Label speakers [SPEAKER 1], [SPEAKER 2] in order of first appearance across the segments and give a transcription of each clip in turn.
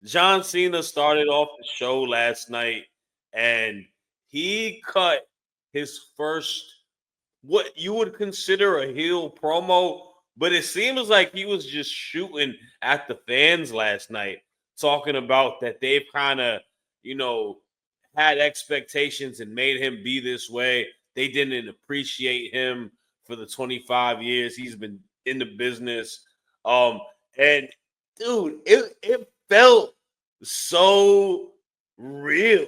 [SPEAKER 1] John Cena started off the show last night and he cut his first what you would consider a heel promo, but it seems like he was just shooting at the fans last night, talking about that they've kind of, you know, had expectations and made him be this way. They didn't appreciate him for the 25 years he's been in the business. Um, and dude, it felt so real.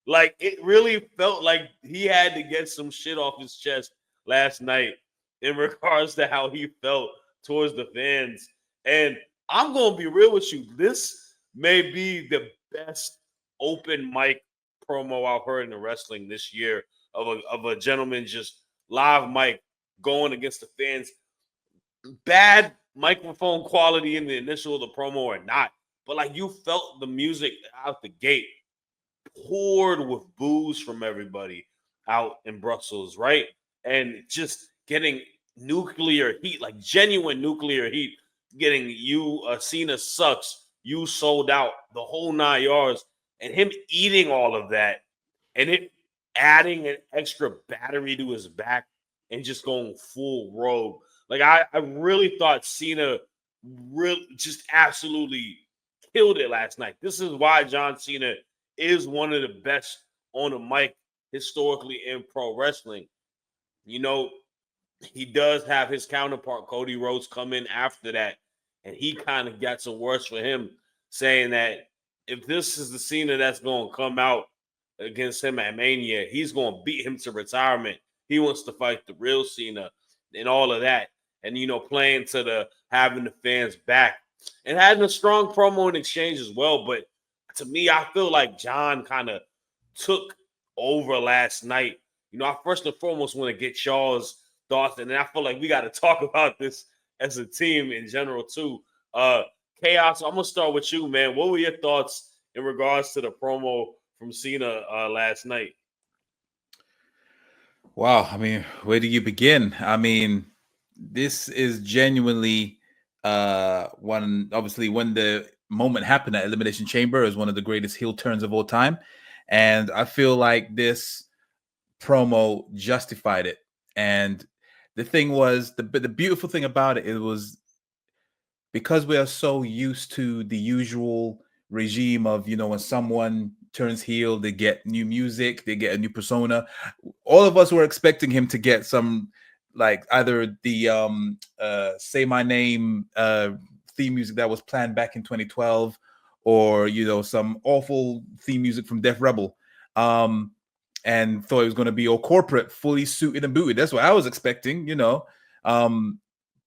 [SPEAKER 1] Like it really felt like he had to get some shit off his chest last night in regards to how he felt towards the fans. And I'm gonna be real with you. This may be the best open mic promo I've heard in the wrestling this year of a gentleman just live mic going against the fans. Bad microphone quality in the initial of the promo or not, but like you felt the music out the gate poured with booze from everybody out in Brussels, right? And just getting nuclear heat, like genuine nuclear heat, getting you Cena sucks, you sold out the whole 9 yards, and him eating all of that, and it adding an extra battery to his back and just going full rogue. Like I really thought Cena really just absolutely killed it last night. This is why John Cena is one of the best on the mic historically in pro wrestling. You know, he does have his counterpart, Cody Rhodes, come in after that, and he kind of got some words for him, saying that if this is the Cena that's going to come out against him at Mania, he's going to beat him to retirement. He wants to fight the real Cena and all of that. And, playing to the having the fans back and having a strong promo in exchange as well. But to me, I feel like John kind of took over last night. I first and foremost want to get y'all's thoughts, and then I feel like we got to talk about this as a team in general too. Uh, Chaos, I'm gonna start with you, man. What were your thoughts in regards to the promo from Cena last night?
[SPEAKER 2] Wow, I mean, where do you begin? I mean, this is genuinely one obviously when the moment happened at Elimination Chamber is one of the greatest heel turns of all time. And I feel like this promo justified it. And the thing was the beautiful thing about it, it was because we are so used to the usual regime of, when someone turns heel, they get new music, they get a new persona. All of us were expecting him to get some, like, either the Say My Name theme music that was planned back in 2012, or some awful theme music from Def Rebel. And thought it was going to be all corporate, fully suited and booted. That's what I was expecting. um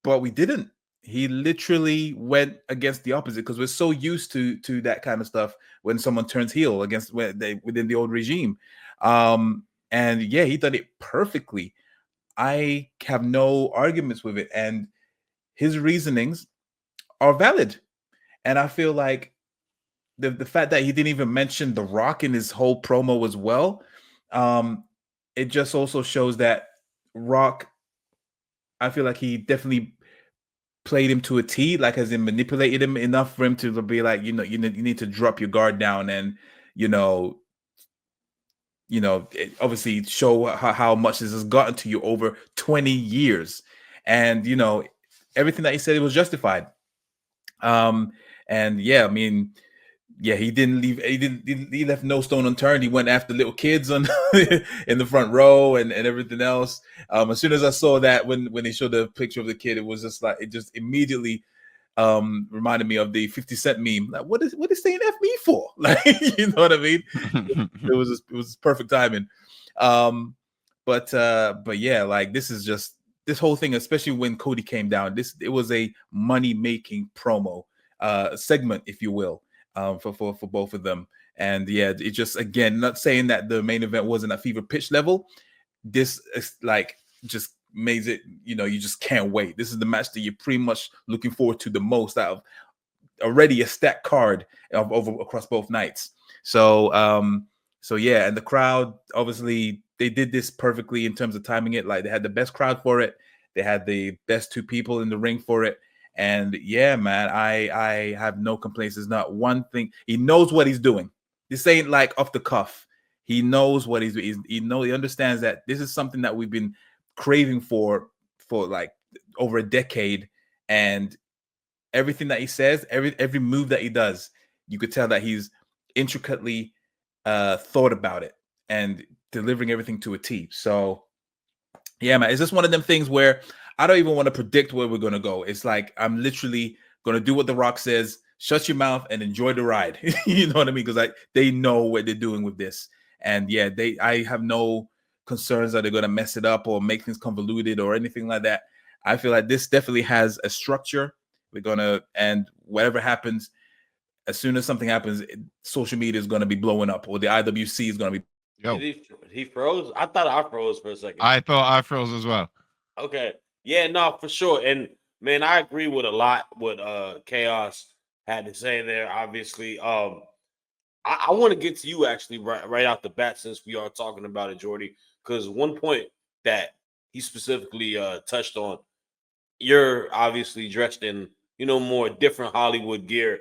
[SPEAKER 2] but we didn't. He literally went against the opposite, because we're so used to that kind of stuff when someone turns heel against within the old regime. And yeah, he done it perfectly. I have no arguments with it, and his reasonings are valid. And I feel like the fact that he didn't even mention The Rock in his whole promo as well, um, it just also shows that Rock, I feel like he definitely played him to a T, like as in manipulated him enough for him to be like, you need to drop your guard down, and you know, obviously show how much this has gotten to you over 20 years. And everything that he said, it was justified. um and yeah, I mean, yeah, he didn't leave. He left no stone unturned. He went after little kids on in the front row, and everything else. As soon as I saw that, when they showed the picture of the kid, it was just like, it just immediately reminded me of the 50 Cent meme. Like, what is saying F me for? Like, you know what I mean? It was perfect timing. Um, but yeah, like, this is just this whole thing, especially when Cody came down. It was a money making promo segment, if you will, for both of them. And yeah, it just, again, not saying that the main event wasn't at fever pitch level. This is like, just makes it, you just can't wait. This is the match that you're pretty much looking forward to the most out of already a stacked card of over across both nights. So yeah, and the crowd, obviously, they did this perfectly in terms of timing it. Like, they had the best crowd for it. They had the best two people in the ring for it. And yeah, man, I have no complaints. There's not one thing. He knows what he's doing. This ain't like off the cuff. He knows what he understands that this is something that we've been craving for like over a decade. And everything that he says, every move that he does, you could tell that he's intricately thought about it and delivering everything to a T. So yeah, man, it's just one of them things where I don't even want to predict where we're gonna go. It's like I'm literally gonna do what The Rock says: shut your mouth and enjoy the ride. You know what I mean? Because like they know what they're doing with this, and yeah, I have no concerns that they're gonna mess it up or make things convoluted or anything like that. I feel like this definitely has a structure. We're gonna, and whatever happens, as soon as something happens, social media is gonna be blowing up, or the IWC is gonna be.
[SPEAKER 1] Did
[SPEAKER 3] Yo,
[SPEAKER 1] he froze? I thought I froze for a second.
[SPEAKER 3] I thought I froze as well.
[SPEAKER 1] Okay. Yeah, no, for sure. And man, I agree with a lot what Chaos had to say there, obviously. I want to get to you actually right out the bat since we are talking about it, Jordy, because one point that he specifically touched on, you're obviously dressed in, more different Hollywood gear.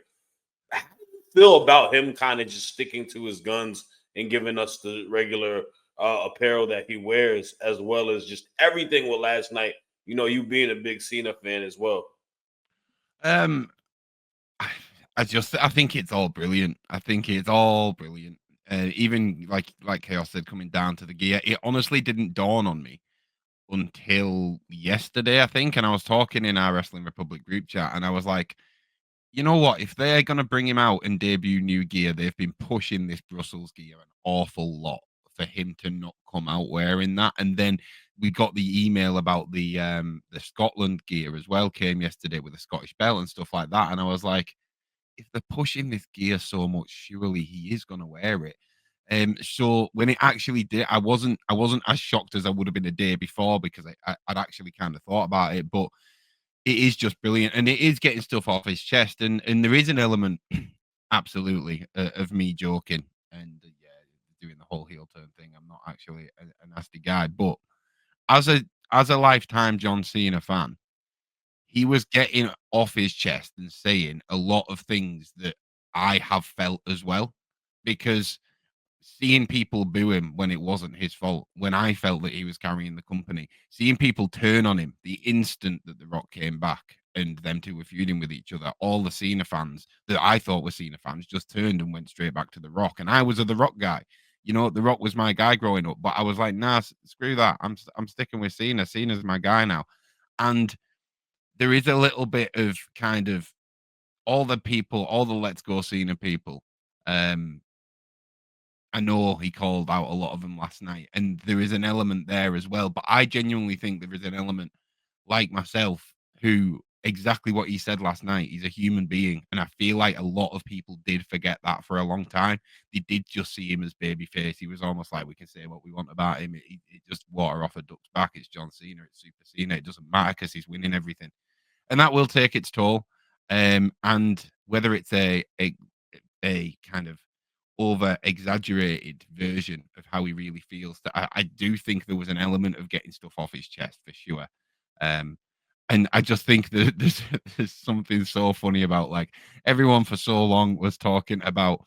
[SPEAKER 1] How do you feel about him kind of just sticking to his guns and giving us the regular apparel that he wears, as well as just everything with last night? You being a big Cena fan as well.
[SPEAKER 3] Um, I I think it's all brilliant. I think it's all brilliant. Even like Chaos said, coming down to the gear, it honestly didn't dawn on me until yesterday, I think. And I was talking in our Wrestling Republic group chat, and I was like, you know what? If they're gonna bring him out and debut new gear, they've been pushing this Brussels gear an awful lot for him to not come out wearing that. And then we got the email about the Scotland gear as well, came yesterday with the Scottish belt and stuff like that. And I was like, if they're pushing this gear so much, surely he is gonna wear it. So when it actually did, I wasn't as shocked as I would have been a day before because I'd actually kind of thought about it, but it is just brilliant, and it is getting stuff off his chest, and there is an element, absolutely, of me joking and yeah, doing the whole heel turn thing. I'm not actually a nasty guy, but as a lifetime John Cena fan, he was getting off his chest and saying a lot of things that I have felt as well, because seeing people boo him when it wasn't his fault, when I felt that he was carrying the company, seeing people turn on him the instant that The Rock came back and them two were feuding with each other, all the Cena fans that I thought were Cena fans just turned and went straight back to The Rock. And I was a The Rock guy. The Rock was my guy growing up, but I was like, nah, screw that. I'm sticking with Cena. Cena's my guy now. And there is a little bit of kind of all the people, all the Let's Go Cena people. Um, I know he called out a lot of them last night, and there is an element there as well. But I genuinely think there is an element, like myself, who exactly what he said last night. He's a human being, and I feel like a lot of people did forget that for a long time. They did just see him as babyface. He was almost like we can say what we want about him. It just water off a duck's back. It's John Cena. It's Super Cena. It doesn't matter because he's winning everything, and that will take its toll. And whether it's a kind of over exaggerated version of how he really feels. That I do think there was an element of getting stuff off his chest for sure. Um, and I just think that there's something so funny about like everyone for so long was talking about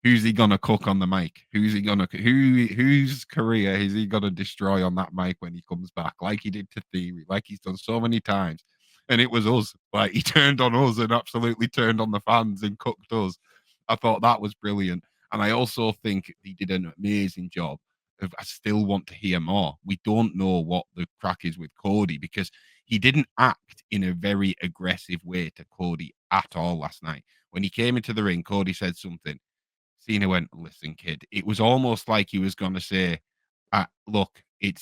[SPEAKER 3] who's he gonna cook on the mic? Who's he gonna whose career is he gonna destroy on that mic when he comes back? Like he did to Theory, like he's done so many times. And it was us. Like he turned on us and absolutely turned on the fans and cooked us. I thought that was brilliant. And I also think he did an amazing job of I still want to hear more. We don't know what the crack is with Cody because he didn't act in a very aggressive way to Cody at all last night. When he came into the ring, Cody said something. Cena went, "Listen, kid." It was almost like he was going to say, "Look, it,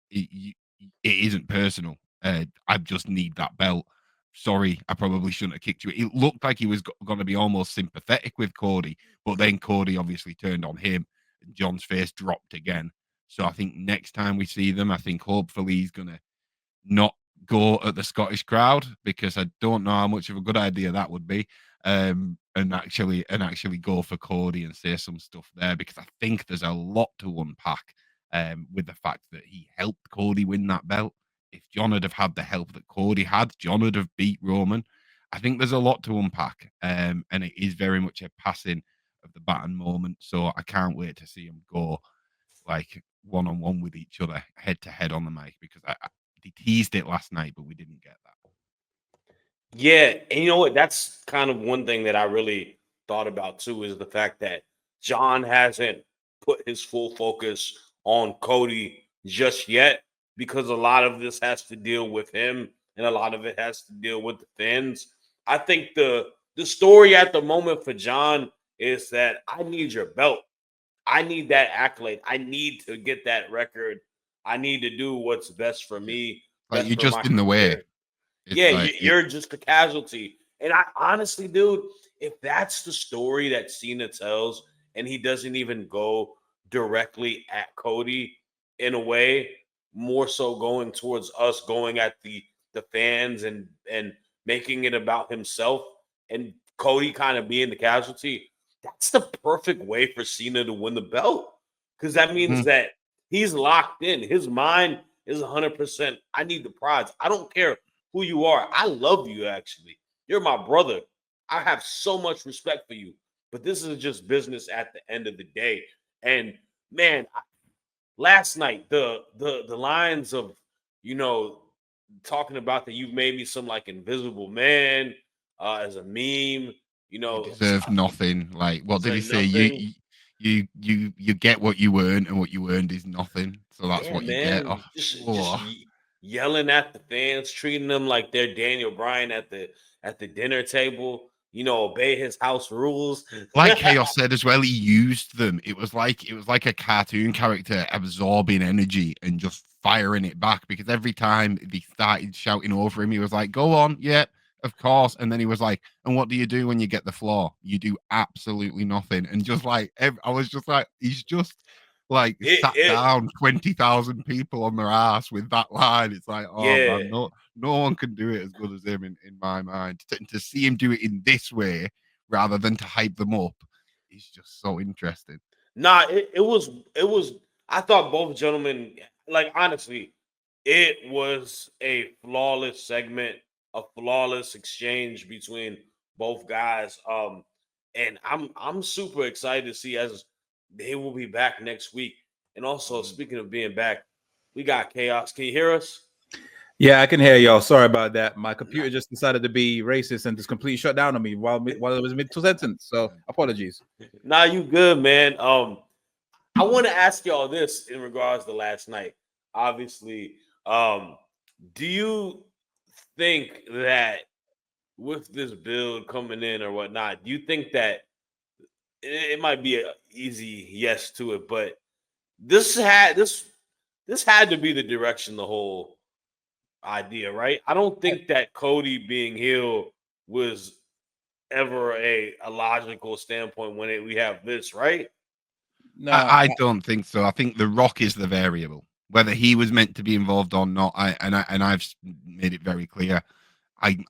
[SPEAKER 3] it isn't personal. I just need that belt. Sorry, I probably shouldn't have kicked you." It looked like he was going to be almost sympathetic with Cody, but then Cody obviously turned on him. And John's face dropped again. So I think next time we see them, I think hopefully he's going to not go at the Scottish crowd because I don't know how much of a good idea that would be. And actually go for Cody and say some stuff there because I think there's a lot to unpack with the fact that he helped Cody win that belt. if John had have had the help that Cody had, John would have beat Roman. I think there's a lot to unpack, and it is very much a passing of the baton moment. So I can't wait to see them go like one on one with each other, head to head on the mic, because they teased it last night, but we didn't get that.
[SPEAKER 1] Yeah, and you know what? That's kind of one thing that I really thought about too is the fact that John hasn't put his full focus on Cody just yet because a lot of this has to deal with him and a lot of it has to deal with the fans. I think the story at the moment for John is that I need your belt. I need that accolade. I need to get that record. I need to do what's best for
[SPEAKER 3] Yeah.
[SPEAKER 1] me,
[SPEAKER 3] Like
[SPEAKER 1] best
[SPEAKER 3] you're
[SPEAKER 1] for my
[SPEAKER 3] just in the way.
[SPEAKER 1] career.
[SPEAKER 3] It's
[SPEAKER 1] Yeah,
[SPEAKER 3] like
[SPEAKER 1] you're just a casualty. And I honestly, dude, if that's the story that Cena tells, and he doesn't even go directly at Cody in a way, more so going towards us, going at the fans and making it about himself, and Cody kind of being the casualty. That's the perfect way for Cena to win the belt because that means
[SPEAKER 3] Mhm.
[SPEAKER 1] that he's locked in. His mind is 100%. I need the prize. I don't care who you are. I love you, actually. You're my brother. I have so much respect for you. But this is just business at the end of the day. And man, last night, the lines of, you know, talking about that you've made me some like invisible man as a meme, you
[SPEAKER 3] You
[SPEAKER 1] know,
[SPEAKER 3] deserve nothing. Like what did he
[SPEAKER 1] deserve
[SPEAKER 3] say?
[SPEAKER 1] nothing.
[SPEAKER 3] You get what you earn, and what you earned is nothing. So that's
[SPEAKER 1] Yeah,
[SPEAKER 3] what you get.
[SPEAKER 1] man.
[SPEAKER 3] Oh,
[SPEAKER 1] Just
[SPEAKER 3] oh.
[SPEAKER 1] yelling at the fans, treating them like they're Daniel Bryan at the dinner table. You know, obey his house rules.
[SPEAKER 3] Like Chaos said as well, he used them. It was like a cartoon character absorbing energy and just firing it back, because every time they started shouting over him, he was like, "Go on, yeah, of course." And then he was like, "And what do you do when you get the floor? You do absolutely nothing." And just like I was just like, he's just like sat
[SPEAKER 1] it
[SPEAKER 3] down 20,000 people on their ass with that line. It's like, oh
[SPEAKER 1] yeah.
[SPEAKER 3] man, no one can do it as good as him in my mind. To see him do it in this way rather than to hype them up is just so interesting.
[SPEAKER 1] Nah, it was I thought both gentlemen, like honestly, it was a flawless segment, a flawless exchange between both guys. And I'm super excited to see as they will be back next week. And also
[SPEAKER 3] Mm.
[SPEAKER 1] speaking of being back, we got chaos. Can you hear us?
[SPEAKER 2] Yeah, I can hear y'all. Sorry about that. My
[SPEAKER 1] Nah,
[SPEAKER 2] computer just decided to be racist and just completely shut down on me while it was mid sentence. So apologies.
[SPEAKER 1] nah, you good, man. I want to ask y'all this in regards to last night. Obviously, um, do you think that with this build coming in or whatnot, do you think that it might be an easy yes to it, but this had to be the direction the whole idea, right? I don't think that Cody being heel was ever a logical standpoint when we have this, right?
[SPEAKER 2] No,
[SPEAKER 3] I don't think so. I think The Rock is the variable. Whether he was meant to be involved or not, I've made it very clear.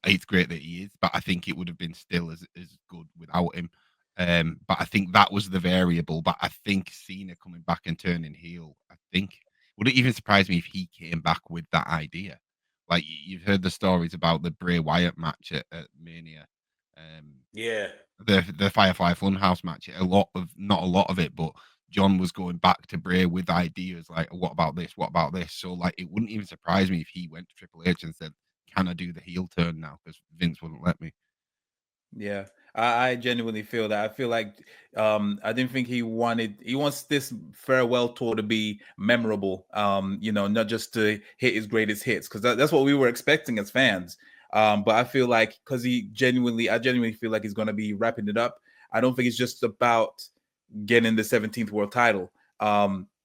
[SPEAKER 3] It's great that he is, but I think it would have been still as good without him. But I think that was the variable. But I think Cena coming back and turning heel, I think would it even surprise me if he came back with that idea. Like you've heard the stories about the Bray Wyatt match at Mania. Um,
[SPEAKER 1] Yeah.
[SPEAKER 3] the Firefly Funhouse match. A lot of not a lot of it, but John was going back to Bray with ideas like, "What about this? What about this?" So like, it wouldn't even surprise me if he went to Triple H and said, "Can I do the heel turn now?" Because Vince wouldn't let me.
[SPEAKER 2] yeah, I genuinely feel that. I feel like I didn't think he wants this farewell tour to be memorable. Not just to hit his greatest hits, because that's what we were expecting as fans. But I feel like because I genuinely feel like he's gonna be wrapping it up. I don't think it's just about getting the 17th world title.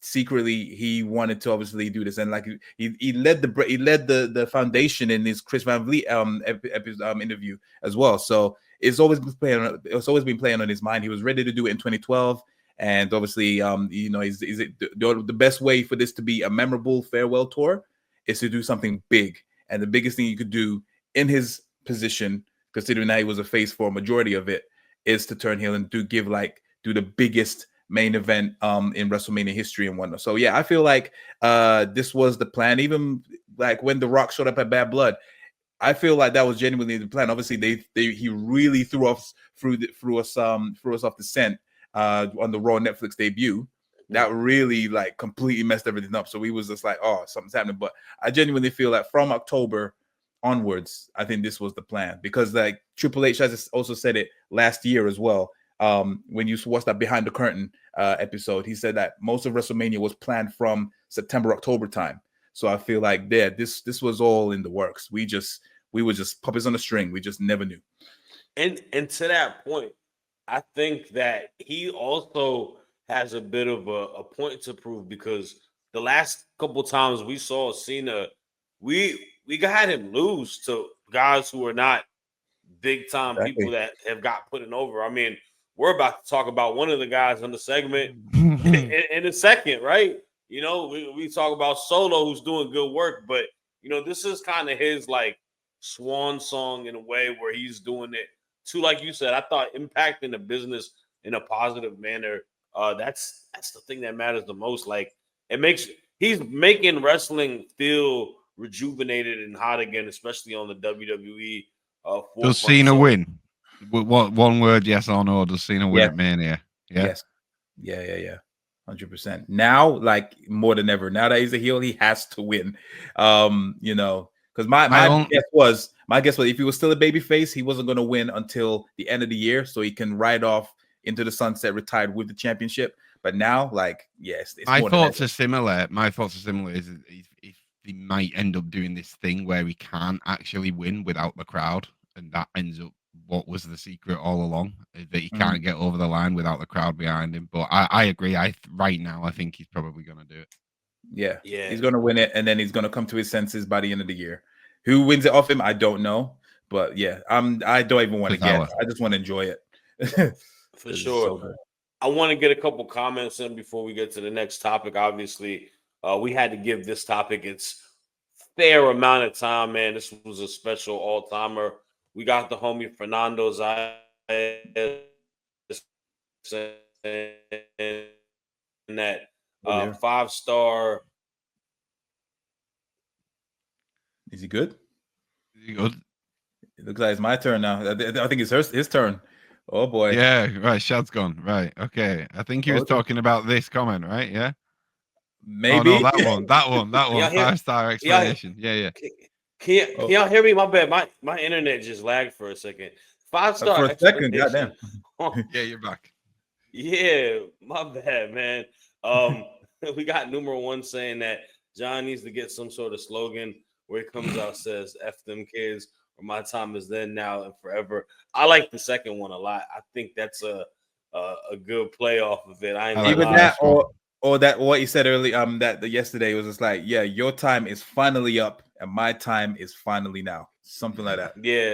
[SPEAKER 2] Secretly, he wanted to obviously do this, and like he led the foundation in his Chris Van Vliet interview as well. So it's always been playing on his mind. He was ready to do it in 2012, and obviously, is it the best way for this to be a memorable farewell tour is to do something big, and the biggest thing you could do in his position, considering that he was a face for a majority of it, is to turn heel and do the biggest main event in WrestleMania history and whatnot. So yeah, I feel like this was the plan. Even like when The Rock showed up at Bad Blood, I feel like that was genuinely the plan. Obviously, he really threw us off the scent on the Raw Netflix debut. That really like completely messed everything up. So we was just like, oh, something's happening. But I genuinely feel like from October onwards, I think this was the plan, because like Triple H has also said it last year as well. When you watched that Behind the Curtain episode, he said that most of WrestleMania was planned from September, October time. So I feel like this was all in the works. We were just puppets on a string. We just never knew.
[SPEAKER 1] And to that point, I think that he also has a bit of a point to prove, because the last couple times we saw Cena, we got him lose to guys who are not big time people that have got put in over. I mean, we're about to talk about one of the guys on the segment in a second, right? You know, we talk about Solo, who's doing good work, but you know, this is kind of his like swan song in a way, where he's doing it to, like you said, I thought impacting the business in a positive manner. That's the thing that matters the most. Like, he's making wrestling feel rejuvenated and hot again, especially on the WWE.
[SPEAKER 3] Does Cena win? What one word? Yes or no? Does Cena win at Mania? Yeah.
[SPEAKER 2] Yes. Yeah. 100%. Now, like more than ever, now that he's a heel, he has to win. You know, because my guess was if he was still a babyface, he wasn't going to win until the end of the year, so he can ride off into the sunset, retired with the championship. But now, like, yes,
[SPEAKER 3] my thoughts are similar. My thoughts are similar. Is if he might end up doing this thing where he can't actually win without the crowd, and that ends up what was the secret all along, that he can't get over the line without the crowd behind him. But I agree. Right now, I think he's probably going to do it.
[SPEAKER 2] Yeah, he's going to win it, and then he's going to come to his senses by the end of the year. Who wins it off him, I don't know, but yeah, I don't even want to guess. I just want to enjoy it.
[SPEAKER 1] For sure. So I want to get a couple comments in before we get to the next topic. Obviously, we had to give this topic its fair amount of time, man. This was a special all-timer. We got the homie Fernando Zayas in that 5-star.
[SPEAKER 2] Is he good?
[SPEAKER 3] Is he good?
[SPEAKER 2] It looks like it's my turn now. I think it's his turn. Oh boy.
[SPEAKER 3] Yeah, right. Shad's gone. Right. Okay. I think he was talking about this comment, right? Yeah.
[SPEAKER 2] Maybe.
[SPEAKER 3] Oh, no, that one. 5-star explanation. Yeah.
[SPEAKER 1] Can y'all hear me? My bad. My internet just lagged for a second. 5-star
[SPEAKER 2] for a second. Goddamn.
[SPEAKER 3] Yeah, you're back.
[SPEAKER 1] Yeah, my bad, man. We got numero one saying that John needs to get some sort of slogan where he comes out says "F them kids," or "My time is then, now, and forever." I like the second one a lot. I think that's a good play off of it.
[SPEAKER 2] Even that, or that what you said earlier, that yesterday was just like, yeah, your time is finally up and my time is finally now. Something like that.
[SPEAKER 1] Yeah.